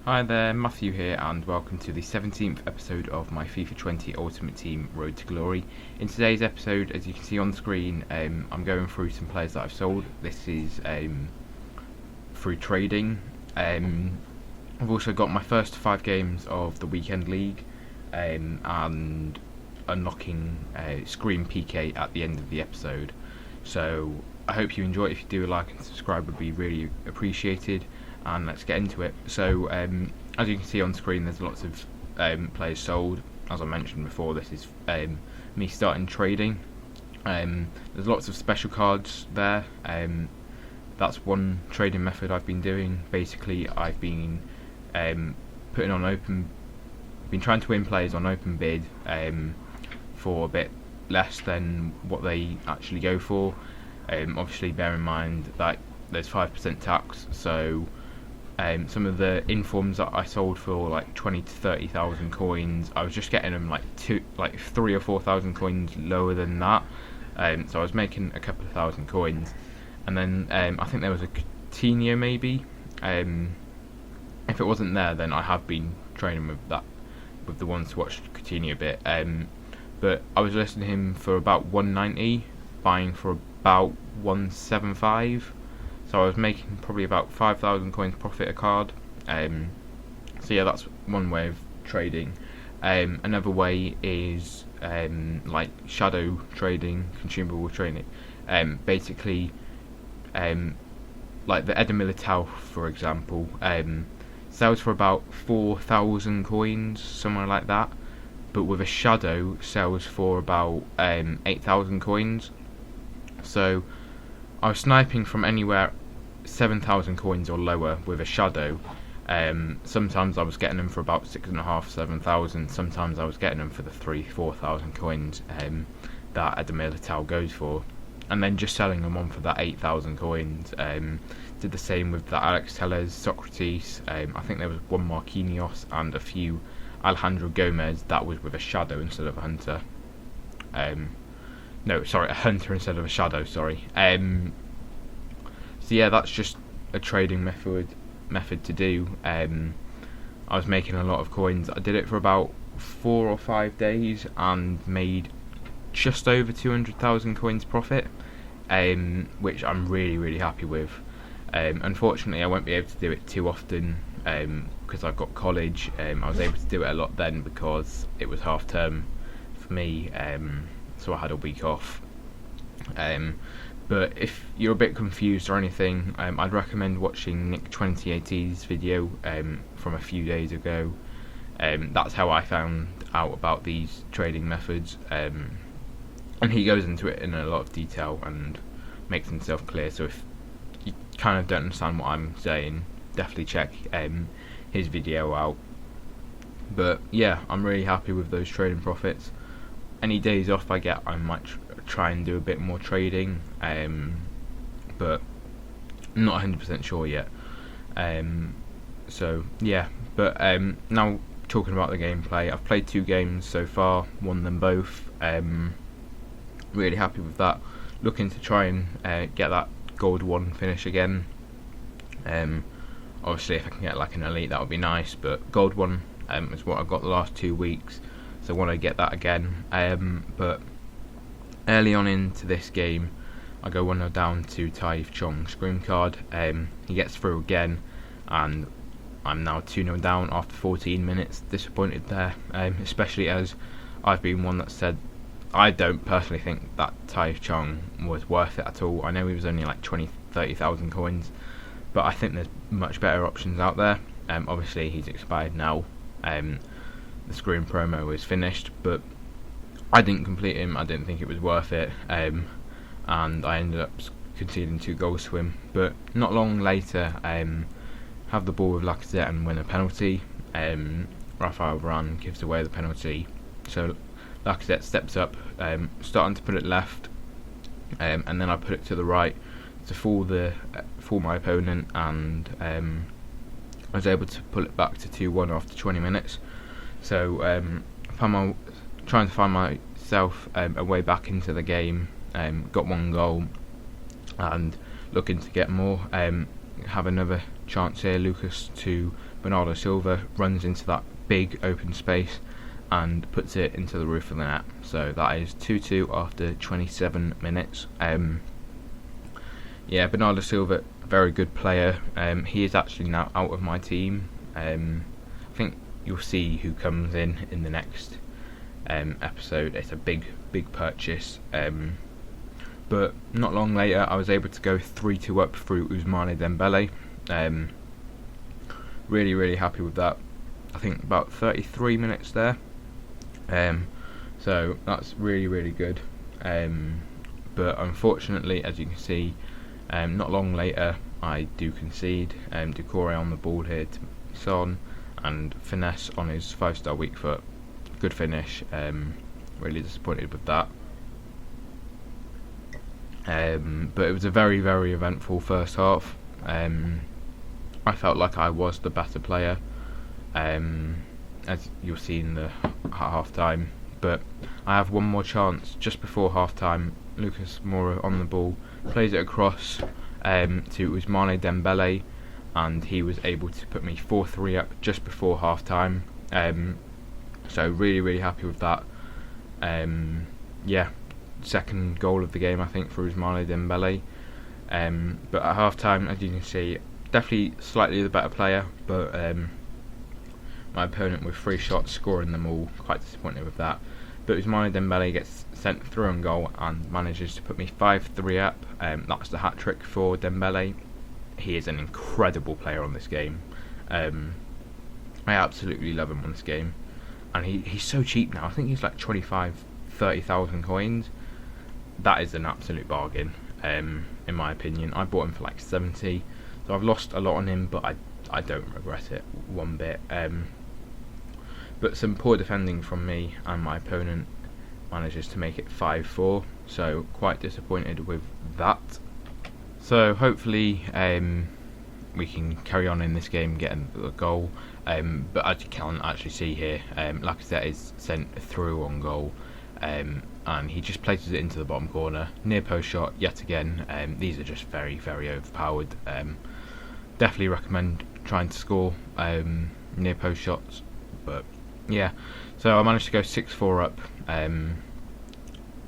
Hi there, Matthew here, and welcome to the 17th episode of my FIFA 20 Ultimate Team Road to Glory. In today's episode, as you can see on screen, I'm going through some players that I've sold. This is through trading. I've also got my first 5 games of the weekend league and unlocking Scream Pique at the end of the episode. So I hope you enjoy it. If you do, a like and subscribe would be really appreciated. And let's get into it. So as you can see on screen, there's lots of players sold. As I mentioned before, this is me starting trading. There's lots of special cards there. That's one trading method I've been doing. Basically, I've been putting on been trying to win players on open bid for a bit less than what they actually go for. Obviously, bear in mind that there's 5% tax, so some of the informs that I sold for like 20 to 30,000 coins, I was just getting them like 3 or 4,000 coins lower than that. So I was making a couple of thousand coins, and then I think there was a Coutinho maybe. If it wasn't there, then I have been trading with the ones to watch Coutinho a bit. But I was listing him for about 190, buying for about 175. So I was making probably about 5,000 coins profit a card. So yeah, that's one way of trading. Another way is like shadow trading, consumable trading. Basically, like the Eder Militao, for example, sells for about 4,000 coins, somewhere like that. But with a shadow, sells for about 8,000 coins. So I was sniping from anywhere 7,000 coins or lower with a shadow. Sometimes I was getting them for about 6.5, 7,000. Sometimes I was getting them for the 4,000 coins that Eder Militao goes for, and then just selling them on for that 8,000 coins. Did the same with the Alex Telles, Socrates. I think there was one Marquinhos and a few Alejandro Gomez. That was with a shadow instead of a hunter. No, sorry, a hunter instead of a shadow. Sorry. So yeah, that's just a trading method to do. I was making a lot of coins. I did it for about 4 or 5 days and made just over 200,000 coins profit, which I'm really happy with. Unfortunately, I won't be able to do it too often because I've got college. I was able to do it a lot then because it was half term for me, so I had a week off. But if you're a bit confused or anything, I'd recommend watching Nick 2080's video from a few days ago. That's how I found out about these trading methods, and he goes into it in a lot of detail and makes himself clear. So if you kind of don't understand what I'm saying, definitely check his video out. But yeah, I'm really happy with those trading profits. Any days off I get, I might try and do a bit more trading, but I'm not 100% sure yet. So yeah, but now talking about the gameplay, I've played 2 games so far, won them both. Really happy with that. Looking to try and get that gold 1 finish again. Obviously, if I can get like an elite, that would be nice. But gold 1 is what I've got the last 2 weeks, so I want to get that again. But early on into this game, I go 1-0 down to Taif Chong's Scream card. He gets through again, and I'm now 2-0 down after 14 minutes. Disappointed there, especially as I've been one that said I don't personally think that Taif Chong was worth it at all. I know he was only like 30,000 coins, but I think there's much better options out there. Obviously, he's expired now. The Scream promo is finished, but I didn't complete him. I didn't think it was worth it, and I ended up conceding 2 goals to him. But not long later, have the ball with Lacazette and win a penalty. Rafael Varane gives away the penalty, so Lacazette steps up, starting to put it left, and then I put it to the right to fool my opponent, and I was able to pull it back to 2-1 after 20 minutes. So trying to find myself a way back into the game. Got 1 goal and looking to get more. Have another chance here, Lucas, to Bernardo Silva runs into that big open space and puts it into the roof of the net. So that is 2-2 after 27 minutes. Bernardo Silva, very good player. He is actually now out of my team. I think you'll see who comes in the next episode. It's a big purchase. But not long later, I was able to go 3-2 up through Ousmane Dembele. Really happy with that. I think about 33 minutes there. So that's really good. But unfortunately, as you can see, not long later, I do concede. Doucouré on the ball here to Son, and finesse on his 5-star weak foot. Good finish. Really disappointed with that. But it was a very eventful first half. I felt like I was the better player, as you'll see in the half time. But I have one more chance just before half time. Lucas Moura on the ball, plays it across to Ousmane Dembele, and he was able to put me 4-3 up just before half time. So really happy with that. Second goal of the game, I think, for Ousmane Dembele. But at half time, as you can see, definitely slightly the better player, but my opponent with 3 shots, scoring them all, quite disappointed with that. But Ousmane Dembele gets sent through on goal and manages to put me 5-3 up. That's the hat-trick for Dembele. He is an incredible player on this game. I absolutely love him on this game, and he's so cheap now. I think he's like 25,000-30,000 coins. That is an absolute bargain, in my opinion. I bought him for like 70, so I've lost a lot on him, but I don't regret it one bit. But some poor defending from me, and my opponent manages to make it 5-4, so quite disappointed with that. So hopefully we can carry on in this game, getting a goal. But as you can actually see here, Lacazette is sent through on goal, and he just places it into the bottom corner. Near post shot yet again. These are just very overpowered. Definitely recommend trying to score near post shots. But yeah, so I managed to go 6-4 up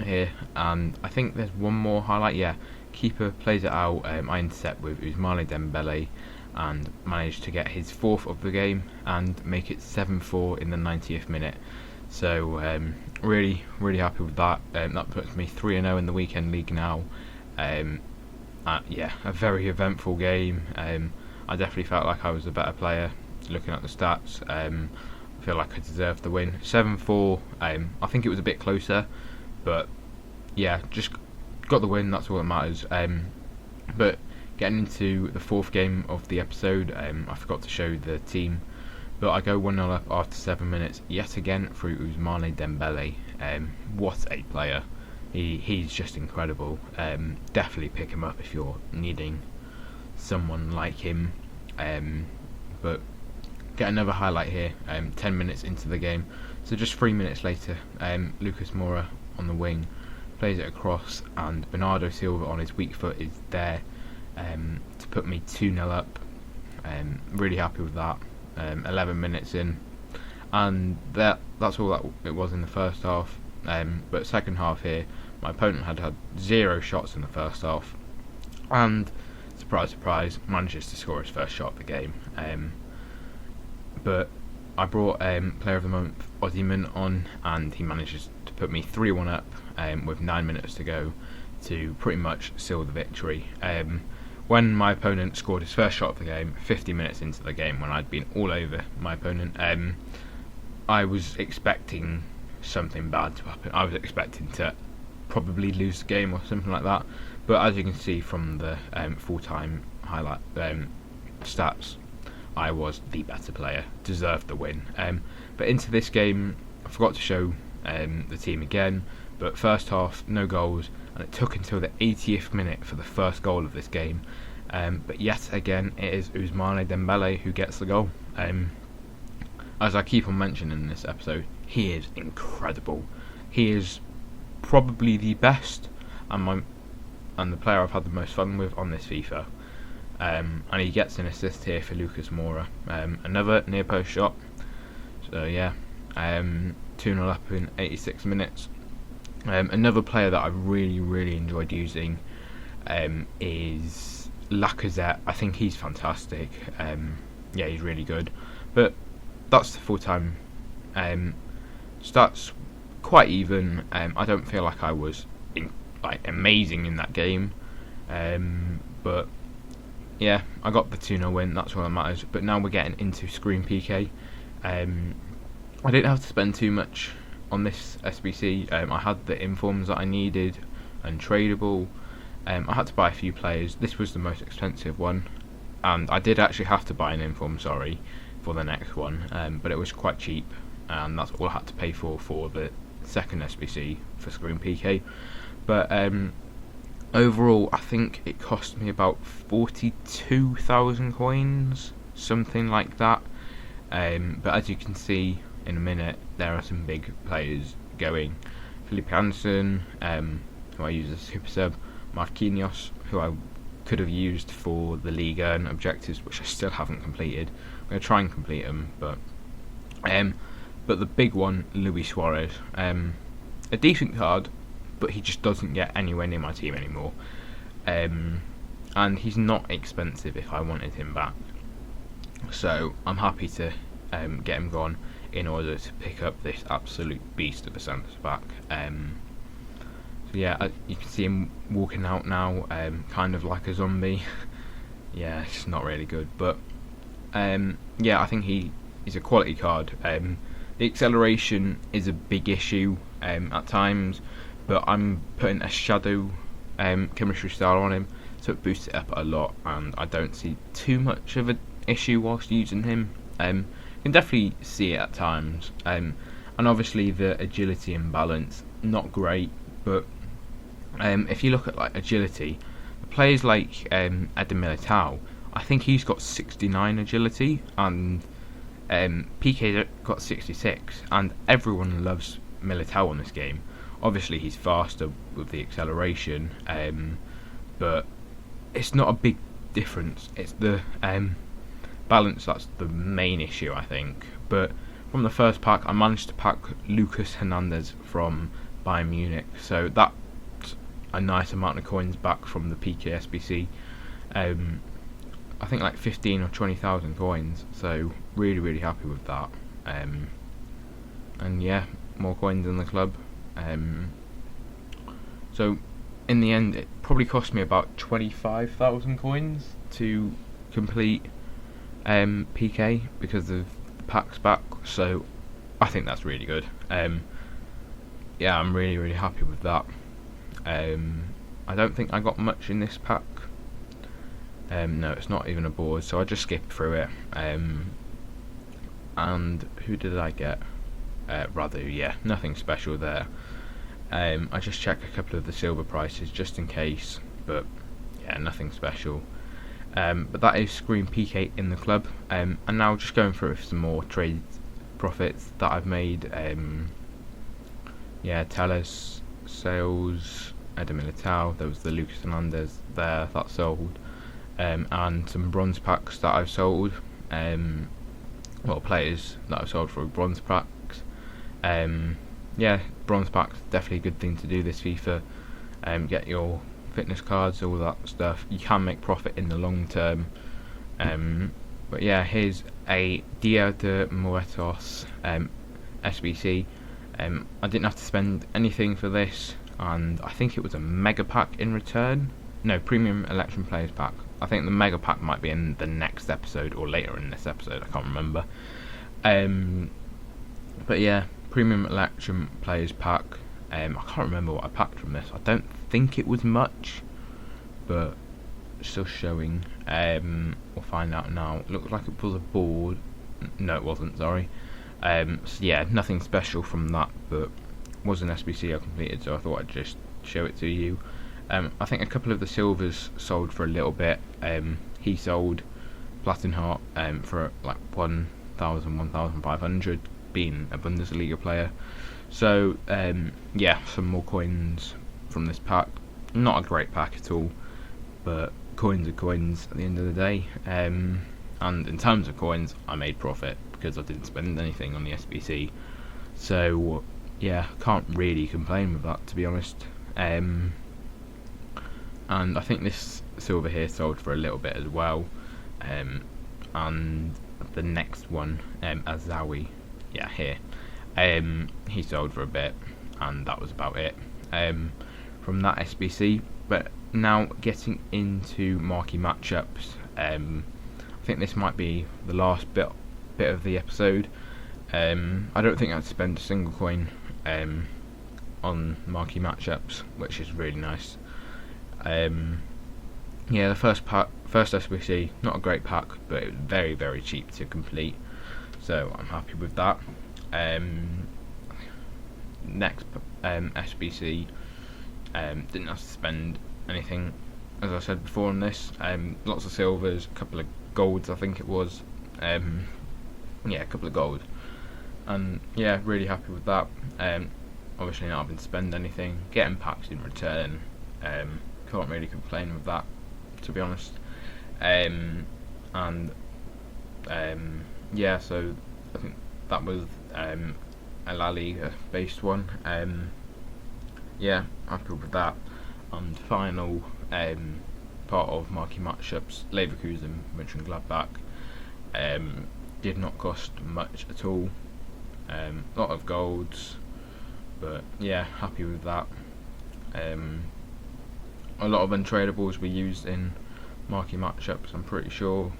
here, and I think there's one more highlight. Yeah, keeper plays it out. I intercept with Ousmane Dembele and managed to get his 4th of the game and make it 7-4 in the 90th minute. So really happy with that. That puts me 3-0 in the weekend league now. A very eventful game. I definitely felt like I was a better player. Looking at the stats, I feel like I deserved the win. 7-4. I think it was a bit closer, but yeah, just got the win. That's all that matters. But getting into the 4th game of the episode, I forgot to show the team, but I go 1-0 up after 7 minutes yet again through Ousmane Dembele. What a player! He's just incredible. Definitely pick him up if you're needing someone like him. But get another highlight here. 10 minutes into the game, so just 3 minutes later, Lucas Moura on the wing plays it across, and Bernardo Silva on his weak foot is there to put me 2-0 up. Really happy with that. 11 minutes in, and that's all that it was in the first half. But second half here, my opponent had 0 shots in the first half, and surprise, manages to score his first shot of the game. But I brought player of the month Osimhen on, and he manages to put me 3-1 up with 9 minutes to go to pretty much seal the victory. When my opponent scored his first shot of the game, 50 minutes into the game, when I'd been all over my opponent, I was expecting something bad to happen. I was expecting to probably lose the game or something like that. But as you can see from the full-time highlight stats, I was the better player, deserved the win. But into this game, I forgot to show the team again, but first half, no goals, and it took until the 80th minute for the first goal of this game. But yet again, it is Ousmane Dembele who gets the goal. As I keep on mentioning in this episode, he is incredible. He is probably the best and the player I've had the most fun with on this FIFA. and he gets an assist here for Lucas Moura. Another near post shot. So yeah, 2-0 up in 86 minutes. Another player that I really enjoyed using is Lacazette. I think he's fantastic. Yeah, he's really good. But that's the full-time stats, quite even. I don't feel like I was amazing in that game, but yeah, I got the 2-0 win. That's all that matters. But now we're getting into Scream Pique. I didn't have to spend too much on this SBC. I had the informs that I needed and tradable. I had to buy a few players. This was the most expensive one, and I did actually have to buy an inform, for the next one, but it was quite cheap, and that's all I had to pay for the second SBC for Scream Pique. But overall, I think it cost me about 42,000 coins, something like that. But as you can see in a minute, there are some big players going. Philippe Hansen, who I use as super sub, Marquinhos, who I could have used for the Liga and objectives, which I still haven't completed. I'm going to try and complete them, but the big one, Luis Suarez, a decent card, but he just doesn't get anywhere near my team anymore. And he's not expensive if I wanted him back, so I'm happy to get him gone in order to pick up this absolute beast of a centre back. So yeah, you can see him walking out now, kind of like a zombie. Yeah, it's not really good, but yeah, I think he's a quality card. The acceleration is a big issue at times, but I'm putting a shadow chemistry style on him, so it boosts it up a lot, and I don't see too much of an issue whilst using him. You can definitely see it at times, and obviously the agility and balance, not great, but if you look at agility, players like Eder Militao, I think he's got 69 agility, and Pique's got 66, and everyone loves Militao on this game. Obviously he's faster with the acceleration, but it's not a big difference. It's the balance that's the main issue, I think. But from the first pack, I managed to pack Lucas Hernandez from Bayern Munich, so that's a nice amount of coins back from the Pique SBC. I think 15 or 20,000 coins, so really happy with that. And yeah, more coins in the club. So in the end, it probably cost me about 25,000 coins to complete Pique because of the packs back, so I think that's really good. Yeah, I'm really happy with that. I don't think I got much in this pack. No, it's not even a board, so I just skipped through it. And who did I get? Radu, yeah, nothing special there. I just checked a couple of the silver prices just in case, but yeah, nothing special. But that is Scream Pique in the club. And now just going through some more trade profits that I've made. Yeah, Tellus, sales, Eder Militao, there was the Lucas Hernandez there that sold. And some bronze packs that I've sold, well, players that I've sold for bronze packs. Yeah, bronze packs, definitely a good thing to do this FIFA. Get your fitness cards, all that stuff. You can make profit in the long term. But yeah, here's a Dia de Muertos SBC. I didn't have to spend anything for this, and I think it was a mega pack in return. No, premium election players pack. I think the mega pack might be in the next episode or later in this episode, I can't remember. But yeah, premium election players pack. I can't remember what I packed from this. I don't think it was much, but still showing. We'll find out now. It looked like it was a board. No, it wasn't, sorry. So yeah, nothing special from that, but was an SBC I completed, so I thought I'd just show it to you. I think a couple of the silvers sold for a little bit. He sold Platin Heart for 1,000, 1,500, being a Bundesliga player. So yeah, some more coins from this pack. Not a great pack at all, but coins are coins at the end of the day. And in terms of coins, I made profit because I didn't spend anything on the SBC. So yeah, can't really complain with that, to be honest. And I think this silver here sold for a little bit as well. And the next one, Azawi, yeah, here, he sold for a bit, and that was about it from that SBC. But now getting into marquee matchups, I think this might be the last bit of the episode. I don't think I'd spend a single coin on marquee matchups, which is really nice. Yeah, the first SBC, not a great pack, but it was very, very cheap to complete, so I'm happy with that. Next SBC, didn't have to spend anything, as I said before on this. Lots of silvers, a couple of golds, I think it was. Yeah, a couple of gold, and yeah, really happy with that. Obviously not having to spend anything, getting packs in return. Can't really complain with that, to be honest. Yeah, so I think that was a La Liga based one. Yeah, happy with that. And final part of marquee matchups, Leverkusen, Mönchengladbach, did not cost much at all. A lot of golds, but yeah, happy with that. A lot of untradables were used in marquee matchups, I'm pretty sure,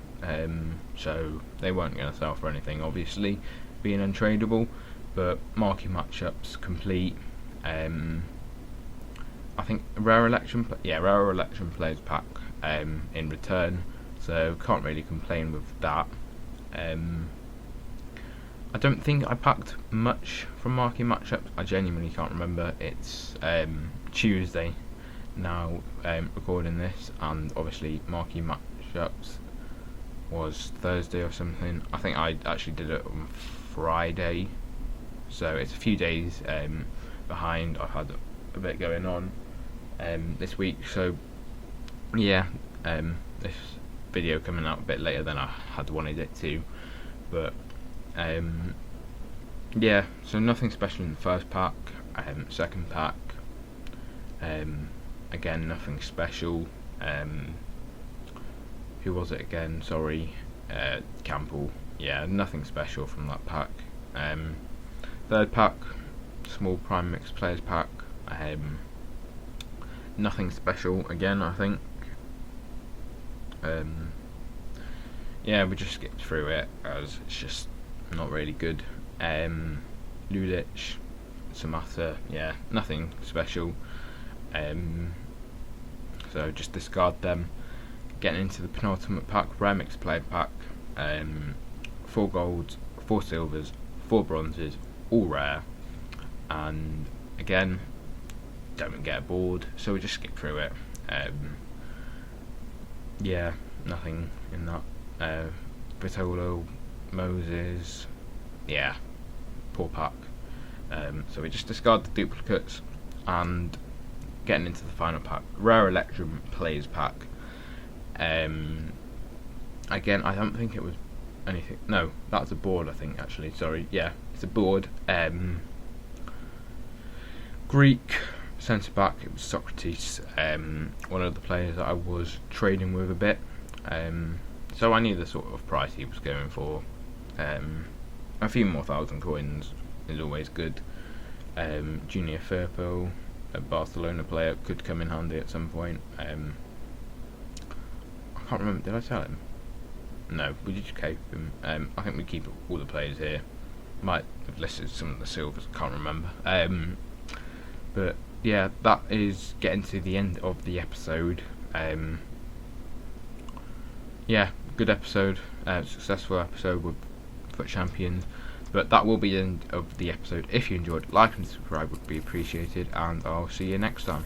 so they weren't going to sell for anything, obviously, being untradable. But marquee matchups complete. I think rare election players pack in return, so can't really complain with that. I don't think I packed much from marquee matchups. I genuinely can't remember. It's Tuesday now, recording this, and obviously marquee matchups was Thursday or something. I think I actually did it on Friday, so it's a few days behind. I've had a bit going on this week, so yeah, this video coming out a bit later than I had wanted it to, but yeah, so nothing special in the first pack. Second pack, again, nothing special. Who was it again? Sorry, Campbell. Yeah, nothing special from that pack. Third pack, small prime mixed players pack. Nothing special again, I think. Yeah, we just skipped through it as it's just not really good. Lulic, Samata, yeah, nothing special. So just discard them. Getting into the penultimate pack, rare mixed player pack. 4 golds, 4 silvers, 4 bronzes, all rare. And again, don't get bored, so we just skip through it. Yeah, nothing in that. Vitolo, Moses, yeah, poor pack. So we just discard the duplicates, and getting into the final pack, rare Electrum players pack. Again, I don't think it was anything. No, that's a board, I think, actually. Sorry, yeah, it's a board. Greek centre back, it was Socrates, one of the players that I was trading with a bit. So I knew the sort of price he was going for. A few more 1,000 coins is always good. Junior Firpo, a Barcelona player, could come in handy at some point. I can't remember, did I sell him? No, we just keep him. I think we keep all the players here. Might have listed some of the silvers, I can't remember. But yeah, that is getting to the end of the episode. Yeah, good episode, successful episode with FUT Champions. But that will be the end of the episode. If you enjoyed, like and subscribe would be appreciated, and I'll see you next time.